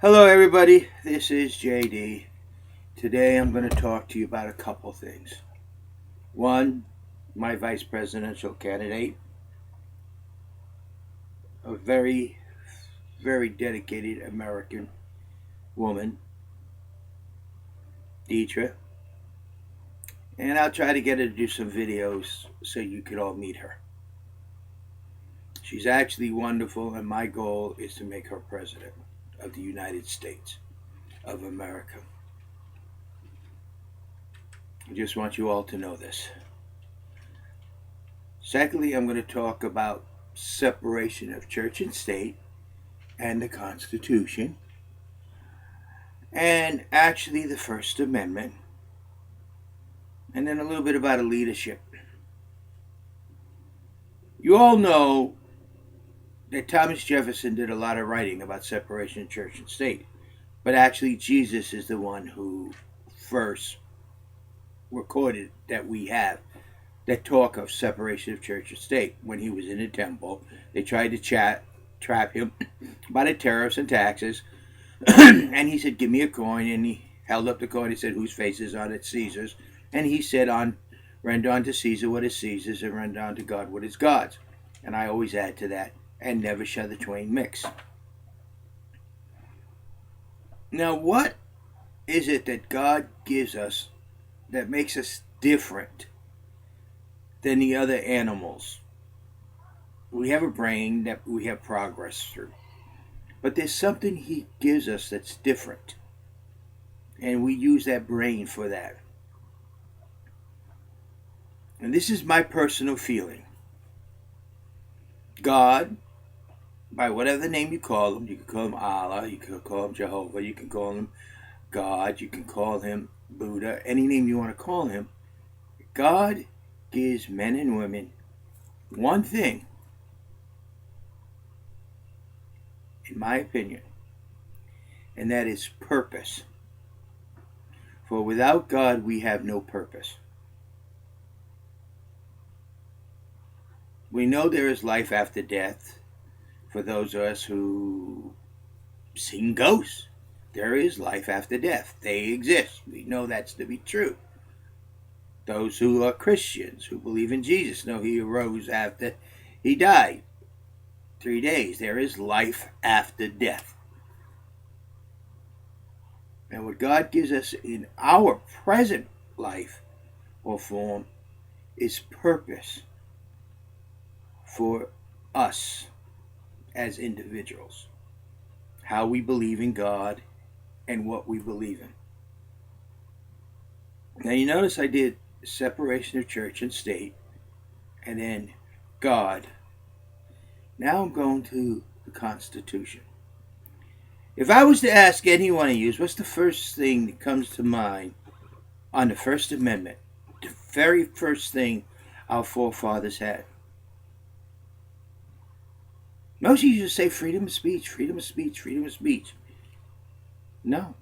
Hello, everybody. This is JD. Today I'm going to talk to you about a couple things. One, my vice presidential candidate, a very, very dedicated American woman, Deidre, and I'll try to get her to do some videos so you could all meet her. She's actually wonderful, and my goal is to make her president of the United States of America. I just want you all to know this. Secondly, I'm going to talk about separation of church and state and the Constitution, and actually the First Amendment, and then a little bit about leadership. You all know that Thomas Jefferson did a lot of writing about separation of church and state, but actually Jesus is the one who first recorded that we have that talk of separation of church and state. When he was in the temple, they tried to trap him by the tariffs and taxes, and he said, "Give me a coin," and he held up the coin. He said, "Whose face is on it? Caesar's." And he said, "Render unto Caesar what is Caesar's, and render unto God what is God's." And I always add to that, "And never shall the twain mix." Now, what is it that God gives us that makes us different than the other animals? We have a brain that we have progress through, but there's something He gives us that's different, and we use that brain for that. And this is my personal feeling. God, by whatever name you call him, you can call him Allah, you can call him Jehovah, you can call him God, you can call him Buddha, any name you want to call him. God gives men and women one thing, in my opinion, and that is purpose. For without God, we have no purpose. We know there is life after death. For those of us who seen ghosts, there is life after death. They exist. We know that's to be true. Those who are Christians, who believe in Jesus, know He arose after He died. 3 days. There is life after death. And what God gives us in our present life or form is purpose for us as individuals. How we believe in God and what we believe in. Now you notice I did separation of church and state, and then God. Now I'm going to the Constitution. If I was to ask any one of you, what's the first thing that comes to mind on the First Amendment? The very first thing our forefathers had. Most of you just say freedom of speech, freedom of speech, freedom of speech. No.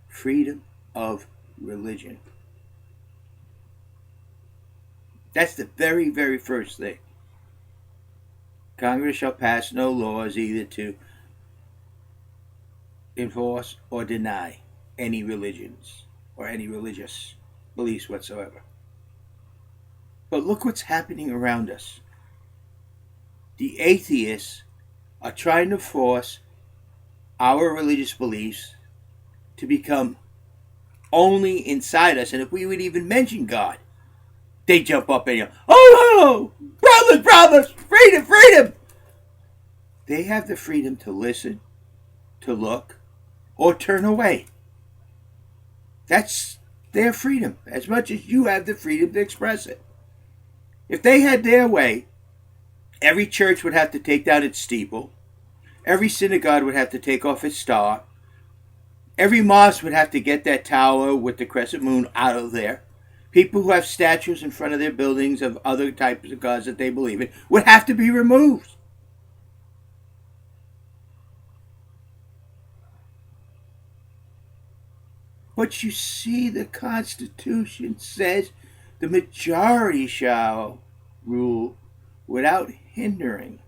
Freedom of religion. That's the very, very first thing. Congress shall pass no laws either to enforce or deny any religions or any religious beliefs whatsoever. But look what's happening around us. The atheists are trying to force our religious beliefs to become only inside us. And if we would even mention God, they jump up and yell, "Oh, brothers, freedom, freedom!" They have the freedom to listen, to look, or turn away. That's their freedom, as much as you have the freedom to express it. If they had their way, every church would have to take down its steeple. Every synagogue would have to take off its star. Every mosque would have to get that tower with the crescent moon out of there. People who have statues in front of their buildings of other types of gods that they believe in would have to be removed. But you see, the Constitution says the majority shall rule without hindering.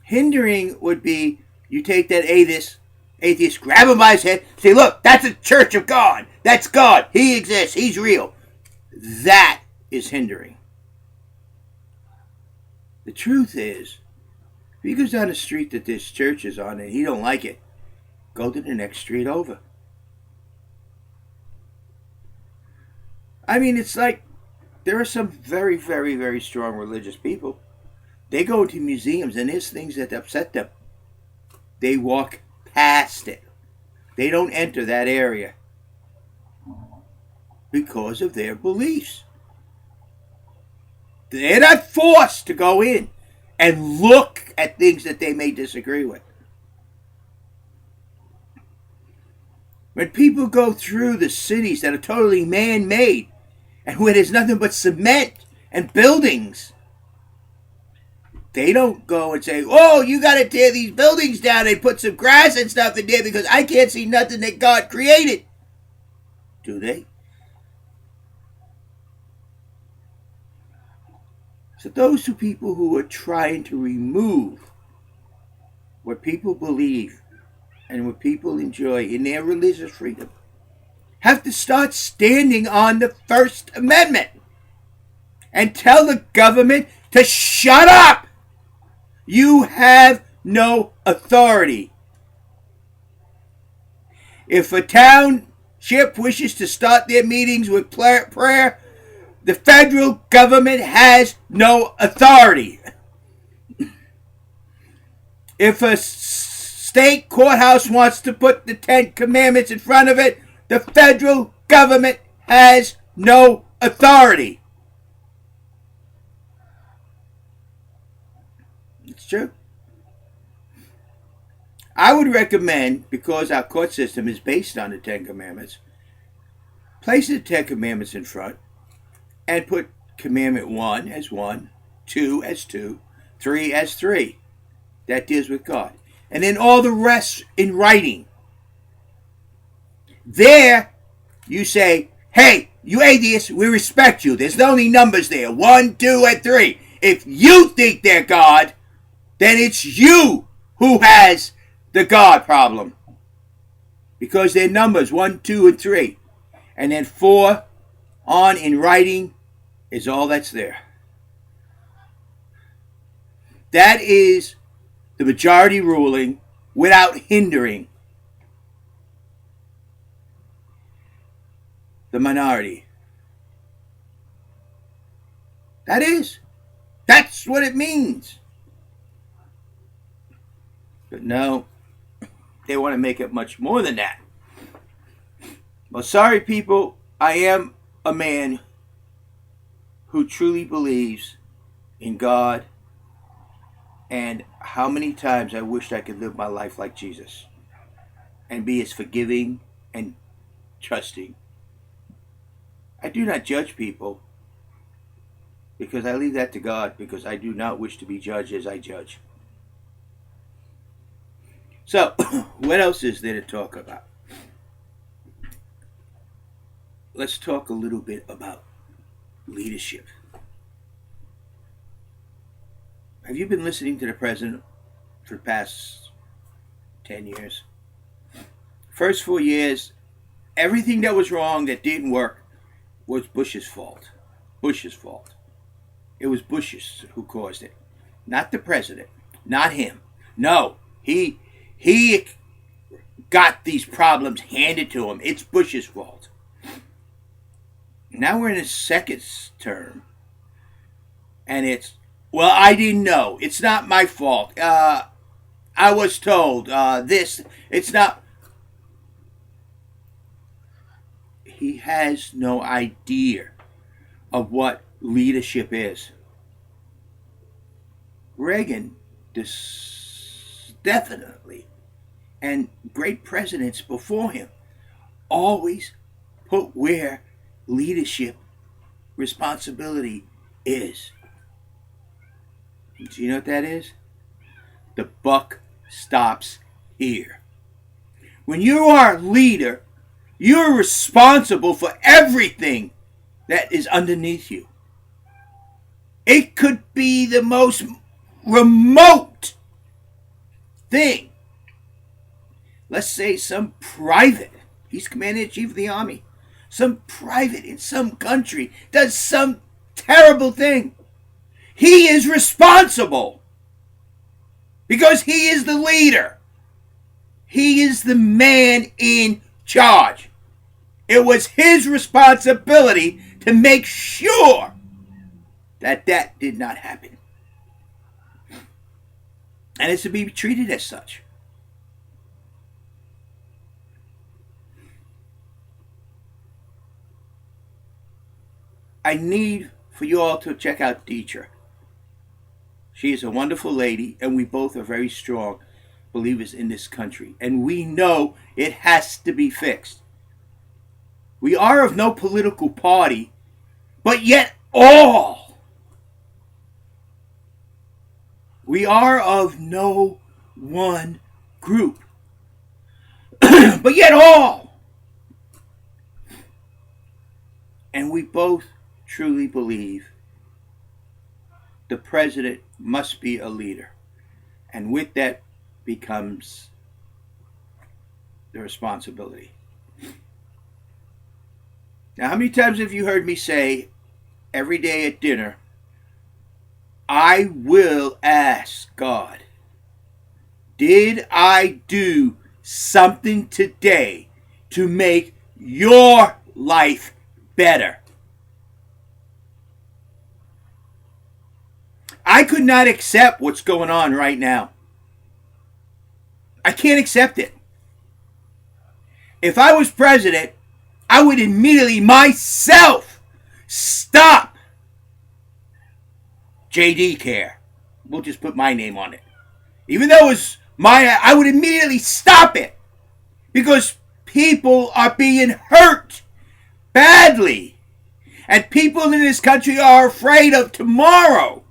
Hindering would be you take that atheist Atheists grab him by his head, say, look, that's a church of God. That's God. He exists. He's real. That is hindering. The truth is, if he goes down the street that this church is on and he don't like it, go to the next street over. I mean, it's like there are some very, very, very strong religious people. They go into museums and there's things that upset them. They walk past it. They don't enter that area because of their beliefs. They're not forced to go in and look at things that they may disagree with. When people go through the cities that are totally man-made and where there's nothing but cement and buildings, they don't go and say, oh, you got to tear these buildings down and put some grass and stuff in there because I can't see nothing that God created. Do they? So those two people who are trying to remove what people believe and what people enjoy in their religious freedom have to start standing on the First Amendment and tell the government to shut up. You have no authority. If a township wishes to start their meetings with prayer, the federal government has no authority. If a state courthouse wants to put the 10 Commandments in front of it, the federal government has no authority. It's true. I would recommend, because our court system is based on the 10 Commandments, place the 10 Commandments in front and put Commandment 1 as 1, 2 as 2, 3 as 3. That deals with God. And then all the rest in writing. There, you say, hey, you atheists, we respect you. There's only numbers there, 1, 2, and 3. If you think they're God, then it's you who has the God problem. Because they're numbers, 1, 2, and 3. And then 4 on in writing is all that's there. That is the majority ruling without hindering the minority. That's what it means. But no, they want to make it much more than that. Well, sorry people, I am a man who truly believes in God, and how many times I wished I could live my life like Jesus and be as forgiving and trusting. I do not judge people because I leave that to God, because I do not wish to be judged as I judge. So, what else is there to talk about? Let's talk a little bit about leadership. Have you been listening to the president for the past 10 years? First 4 years, everything that was wrong, that didn't work, was Bush's fault. Bush's fault. It was Bush's who caused it. Not the president. Not him. No, he got these problems handed to him. It's Bush's fault. Now we're in his second term, and it's, well, I didn't know. It's not my fault. I was told this. It's not. He has no idea of what leadership is. Reagan, definitely, and great presidents before him, always put where leadership responsibility is. Do you know what that is? The buck stops here. When you are a leader, you're responsible for everything that is underneath you. It could be the most remote thing. let's say some private, he's commander-in-chief of the army, some private in some country does some terrible thing, he is responsible because he is the leader. He is the man in charge. It was his responsibility to make sure that that did not happen. And it's to be treated as such. I need for you all to check out Dietrich. She is a wonderful lady, and we both are very strong believers in this country. And we know it has to be fixed. We are of no political party, but yet all. We are of no one group, but yet all. And we both truly believe the president must be a leader. And with that becomes the responsibility. Now, how many times have you heard me say every day at dinner, I will ask God, did I do something today to make your life better? I could not accept what's going on right now. I can't accept it. If I was president, I would immediately myself stop JD Care. We'll just put my name on it. Even though it was I would immediately stop it because people are being hurt badly. And people in this country are afraid of tomorrow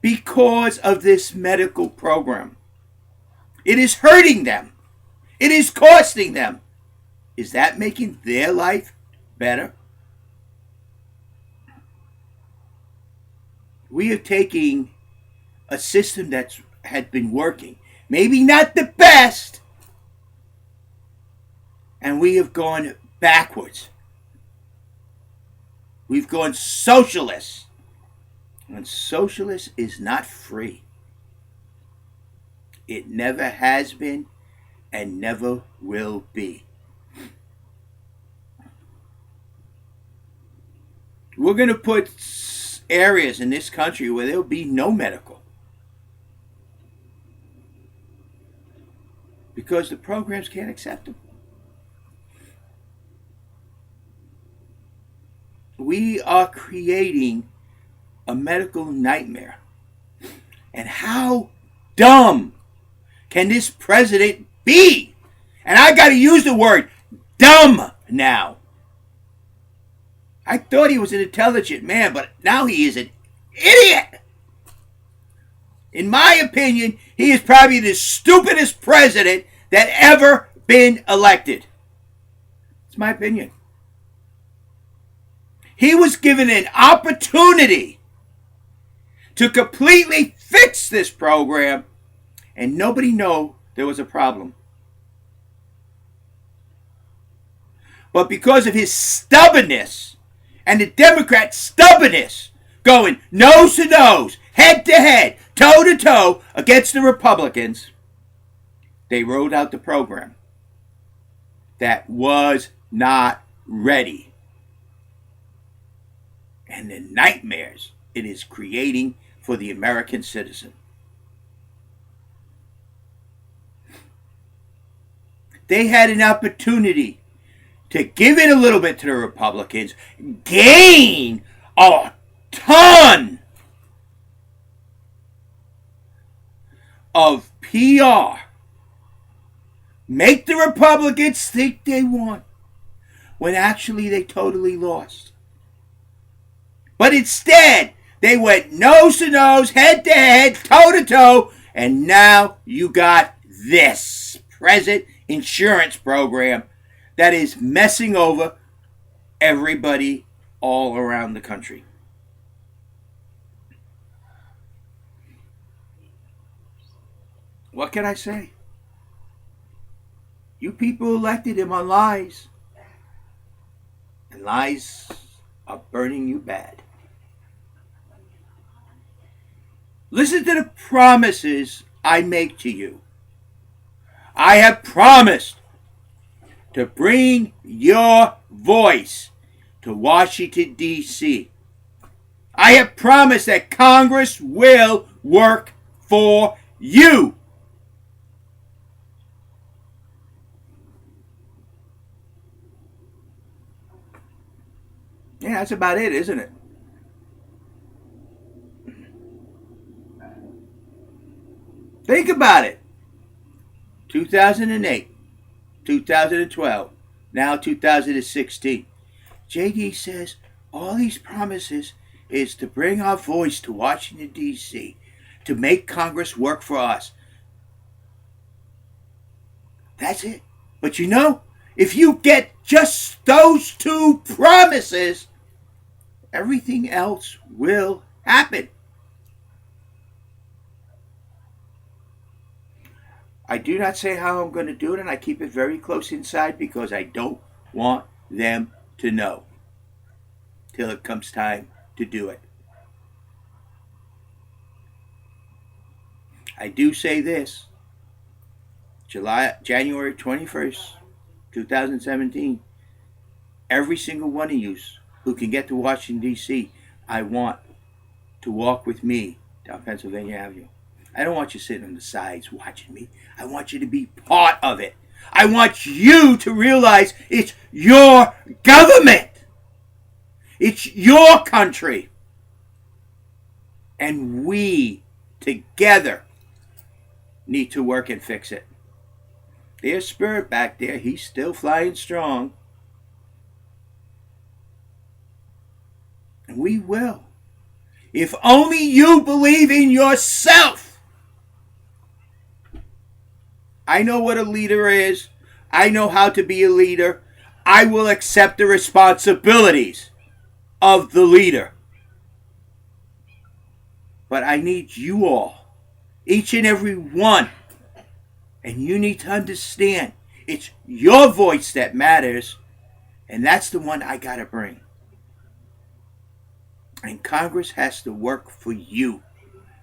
because of this medical program. It is hurting them. It is costing them. Is that making their life better? We are taking a system that had been working, maybe not the best, and we have gone backwards. We've gone socialist. And socialist is not free. It never has been and never will be. We're going to put areas in this country where there will be no medical. Because the programs can't accept them. We are creating a medical nightmare. And how dumb can this president be? And I got to use the word dumb now. I thought he was an intelligent man, but now he is an idiot. In my opinion, he is probably the stupidest president that ever been elected. It's my opinion. He was given an opportunity to completely fix this program, and nobody knew there was a problem. But because of his stubbornness, and the Democrats' stubbornness, going nose to nose, head to head, toe to toe against the Republicans, they rolled out the program that was not ready. And the nightmares it is creating for the American citizen. They had an opportunity to give it a little bit to the Republicans, gain a ton of PR, make the Republicans think they won, when actually they totally lost. But instead, they went nose to nose, head to head, toe to toe, and now you got this present insurance program that is messing over everybody all around the country. What can I say? You people elected him on lies. And lies are burning you bad. Listen to the promises I make to you. I have promised to bring your voice to Washington, D.C. I have promised that Congress will work for you. Yeah, that's about it, isn't it? Think about it. 2008, 2012, now 2016. JD says all these promises is to bring our voice to Washington, D.C., to make Congress work for us. That's it. But you know, if you get just those two promises, everything else will happen. I do not say how I'm going to do it, and I keep it very close inside because I don't want them to know till it comes time to do it. I do say this. January 21st, 2017, every single one of you who can get to Washington, D.C., I want to walk with me down Pennsylvania Avenue. I don't want you sitting on the sides watching me. I want you to be part of it. I want you to realize it's your government. It's your country. And we together need to work and fix it. There's Spirit back there. He's still flying strong. And we will. If only you believe in yourself. I know what a leader is. I know how to be a leader. I will accept the responsibilities of the leader. But I need you all, each and every one. And you need to understand, it's your voice that matters. And that's the one I got to bring. And Congress has to work for you.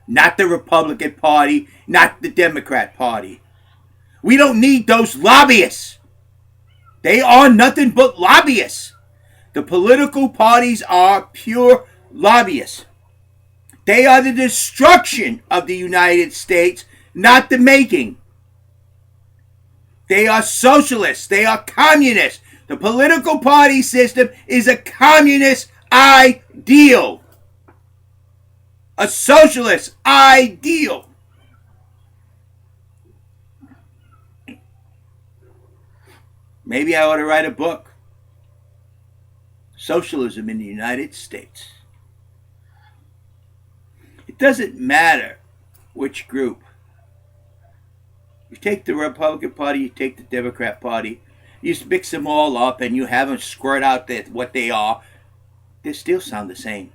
Not the Republican Party, not the Democrat Party. We don't need those lobbyists. They are nothing but lobbyists. The political parties are pure lobbyists. They are the destruction of the United States, not the making. They are socialists. They are communists. The political party system is a communist ideal. A socialist ideal. Maybe I ought to write a book. Socialism in the United States. It doesn't matter which group. You take the Republican Party, you take the Democrat Party, you mix them all up and you have them squirt out what they are. They still sound the same.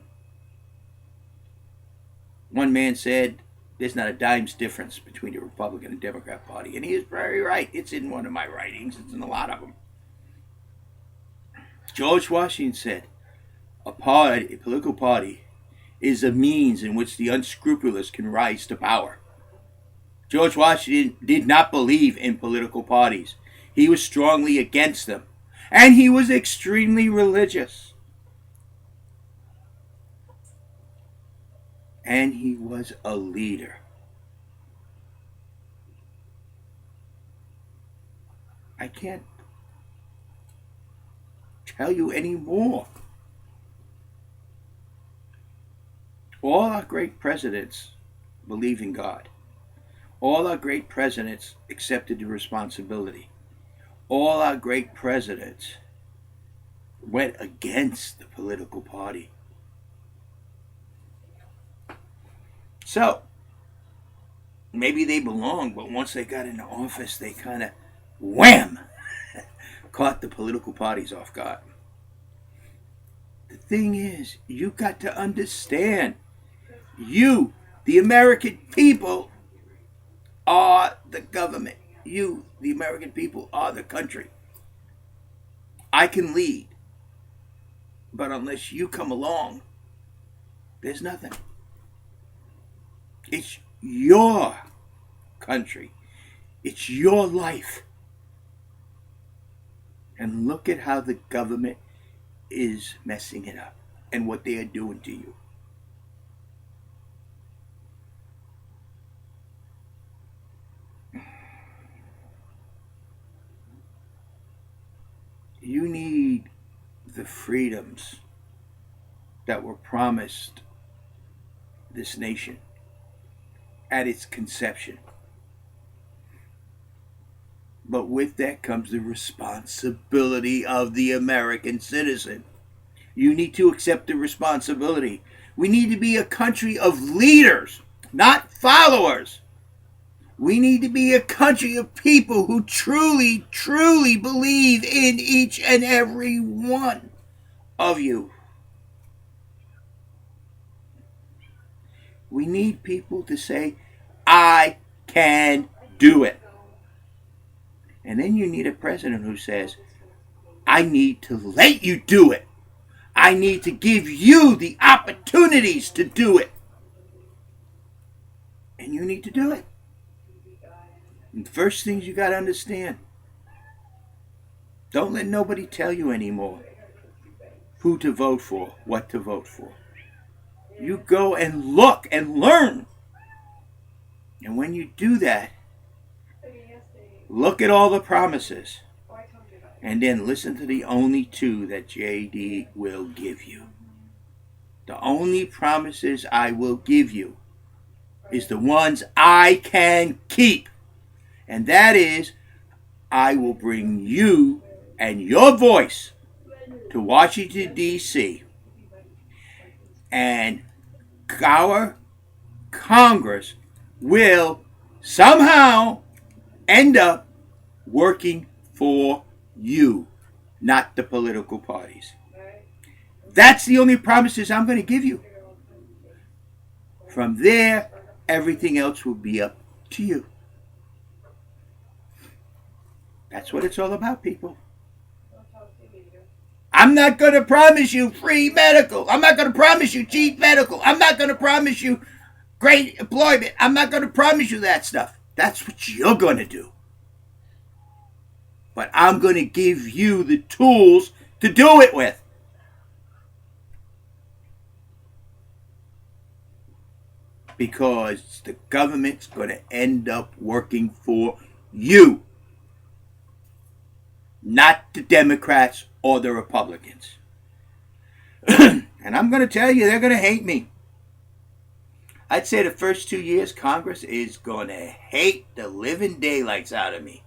One man said, there's not a dime's difference between the Republican and Democrat Party. And he is very right. It's in one of my writings. It's in a lot of them. George Washington said, a political party, is a means in which the unscrupulous can rise to power. George Washington did not believe in political parties. He was strongly against them. And he was extremely religious. And he was a leader. I can't tell you any more. All our great presidents believe in God. All our great presidents accepted the responsibility. All our great presidents went against the political party. So, maybe they belonged, but once they got into office, they kind of, wham, caught the political parties off guard. The thing is, you got to understand, you, the American people, are the government. You, the American people, are the country. I can lead, but unless you come along, there's nothing. It's your country. It's your life. And look at how the government is messing it up and what they are doing to you. You need the freedoms that were promised this nation at its conception. But with that comes the responsibility of the American citizen. You need to accept the responsibility. We need to be a country of leaders, not followers. We need to be a country of people who truly, truly believe in each and every one of you. We need people to say, I can do it. And then you need a president who says, I need to let you do it. I need to give you the opportunities to do it. And you need to do it. And the first things you got to understand, don't let nobody tell you anymore who to vote for, what to vote for. You go and look and learn. And when you do that, look at all the promises. And then listen to the only two that JD will give you. The only promises I will give you is the ones I can keep. And that is, I will bring you and your voice to Washington, D.C. And our Congress will somehow end up working for you, not the political parties. That's the only promises I'm going to give you. From there, everything else will be up to you. That's what it's all about, people. I'm not going to promise you free medical. I'm not going to promise you cheap medical. I'm not going to promise you great employment. I'm not going to promise you that stuff. That's what you're going to do. But I'm going to give you the tools to do it with. Because the government's going to end up working for you, not the Democrats or the Republicans. And I'm going to tell you, they're going to hate me. I'd say the first 2 years, Congress is going to hate the living daylights out of me.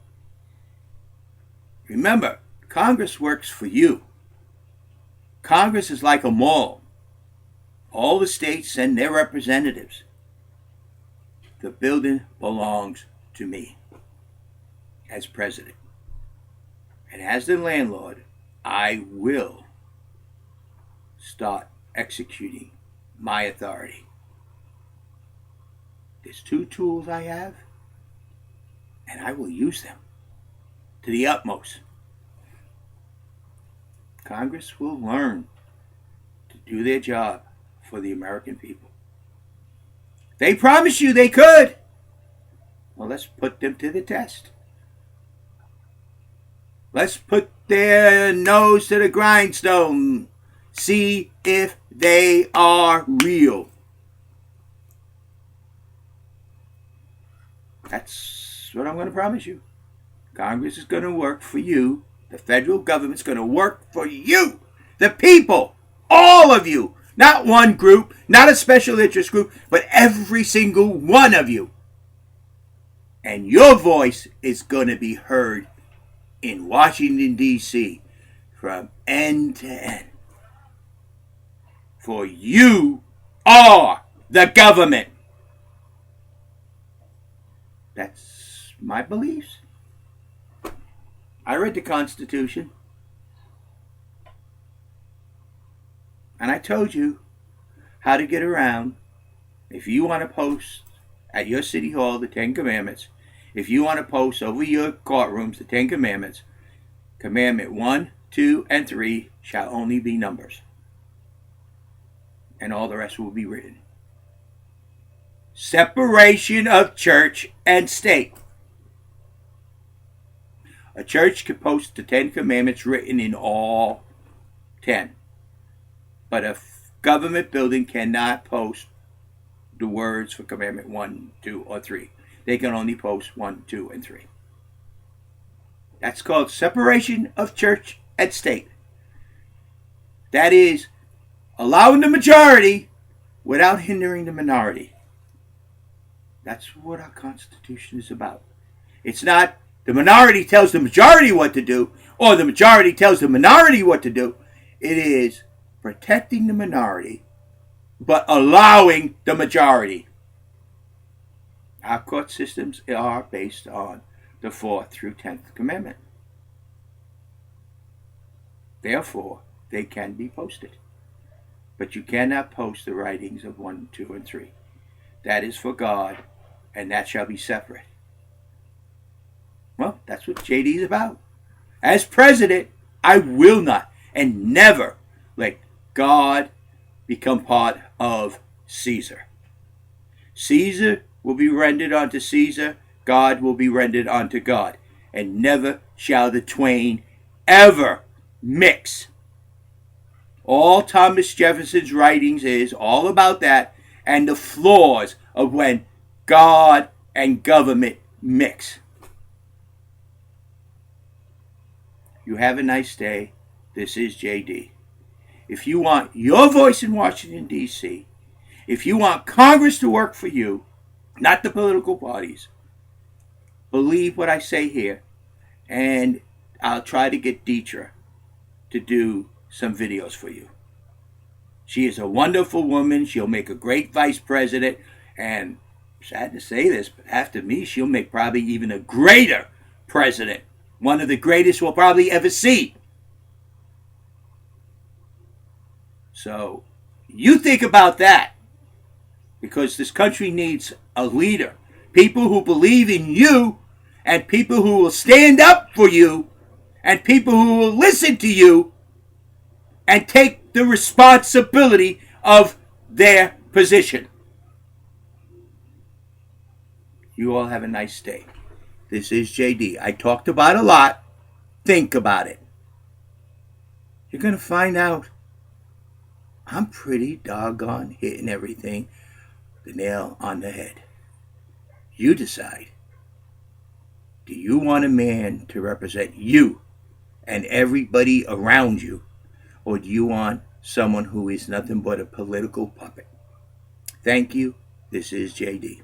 Remember, Congress works for you. Congress is like a mall. All the states send their representatives. The building belongs to me as president. And as the landlord, I will start executing my authority. There's 2 tools I have, and I will use them to the utmost. Congress will learn to do their job for the American people. They promised you they could. Well, let's put them to the test. Let's put their nose to the grindstone. See if they are real. That's what I'm going to promise you. Congress is going to work for you. The federal government's going to work for you. The people. All of you. Not one group, not a special interest group, but every single one of you. And your voice is going to be heard in Washington, D.C. from end to end. For you are the government. That's my beliefs. I read the Constitution. And I told you how to get around. If you want to post at your city hall the 10 Commandments, If you want to post over your courtrooms the 10 Commandments, Commandment 1, 2, and 3 shall only be numbers, and all the rest will be written. Separation of church and state. A church can post the 10 Commandments written in all 10, but a government building cannot post the words for Commandment 1, 2, or 3. They can only post 1, 2, and 3. That's called separation of church and state. That is allowing the majority without hindering the minority. That's what our Constitution is about. It's not the minority tells the majority what to do, or the majority tells the minority what to do. It is protecting the minority, but allowing the majority. Our court systems are based on the 4th through 10th Commandment. Therefore, they can be posted. But you cannot post the writings of 1, 2, and 3. That is for God, and that shall be separate. Well, that's what JD is about. As president, I will not and never let God become part of Caesar. Caesar will be rendered unto Caesar, God will be rendered unto God, and never shall the twain ever mix. All Thomas Jefferson's writings is all about that and the flaws of when God and government mix. You have a nice day. This is JD. If you want your voice in Washington, D.C., if you want Congress to work for you, not the political parties, believe what I say here, and I'll try to get Deetra to do some videos for you. She is a wonderful woman. She'll make a great vice president, and sad to say this, but after me, she'll make probably even a greater president. One of the greatest we'll probably ever see. So, you think about that, because this country needs a leader. People who believe in you, and people who will stand up for you, and people who will listen to you, and take the responsibility of their position. You all have a nice day. This is JD. I talked about a lot. Think about it. You're going to find out I'm pretty doggone hitting everything the nail on the head. You decide. Do you want a man to represent you and everybody around you? Or do you want someone who is nothing but a political puppet? Thank you. This is JD.